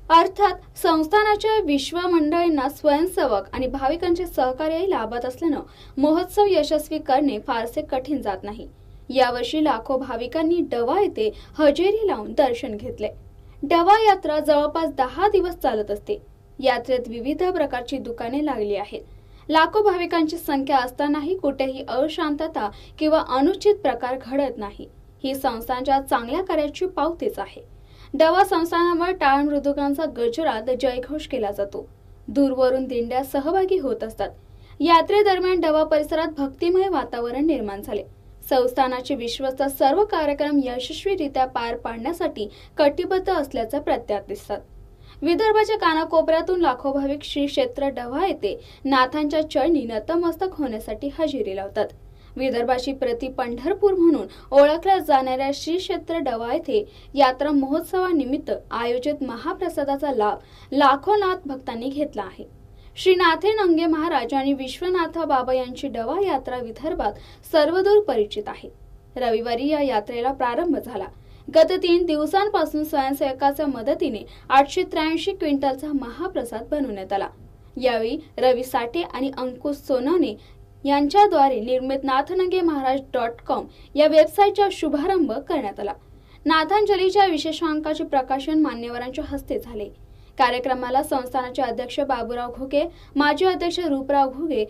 अर्थात संस्थानाच्या विश्व मंडळींना स्वयंसेवक आणि भाविकांचे सहकार्यही लाभत असल्यानं महोत्सव यशस्वी करणे फारसे कठीण जात नाही। यावर्षी लाखो भाविकांनी डवा येथे हजेरी लावून दर्शन घेतले। डवा यात्रा जवळपास 10 दिवस चालत असते। यात्रेत विविध प्रकारची दुकाने लागली आहेत। लाखो भाविकांची संख्या असतानाही कुठेही अशांतता किंवा अनुचित प्रकार घडत नाही। ही संस्थांच्या चांगल्या कार्याची पावतीच आहे। डवा संस्थानावर टाळ मृदुकांचा गजरात जयघोष केला जातो। दूरवरून दिंड्या सहभागी होत असतात। यात्रेदरम्यान डवा परिसरात भक्तिमय वातावरण निर्माण झाले। संस्थानाचे विश्वस्त सर्व कार्यक्रम यशस्वीरित्या पार पाडण्यासाठी कटिबद्ध असल्याचे प्रत्ययात दिसतात। विदर्भाच्या कानाकोपऱ्यातून लाखो भाविक श्री क्षेत्र डवा येथे नाथांच्या चरणी नतमस्तक होण्यासाठी हजेरी लावतात। विदर्भाची प्रति पंढरपूर म्हणून ओळखल्या जाणाऱ्या श्री क्षेत्र डवा येथे यात्रा महोत्सवानिमित्त आयोजित महाप्रसादाचा लाभ लाखो नाथ भक्तांनी घेतला आहे। श्री नाथे नंगे महाराज आणि विश्वनाथ बाबा यांची डवा यात्रा विदर्भात सर्वदूर परिचित आहे। रविवारी या यात्रेला प्रारंभ झाला। गत 3 दिवसांपासून स्वयंसेवकाच्या मदतीने 883 क्विंटलचा महाप्रसाद बनवण्यात आला। यावेळी रवी साठे आणि अंकुश सोनवणे यांच्याद्वारे निर्मित नाथनंगेमहाराज.com या वेबसाईटचा शुभारंभ करण्यात आला। नाथांजलीच्या विशेषांकाचे प्रकाशन मान्यवरांच्या हस्ते झाले। कार्यक्रमाला संस्थानाचे अध्यक्ष बाबूराव घुगे, माजी अध्यक्ष रूपराव घुगे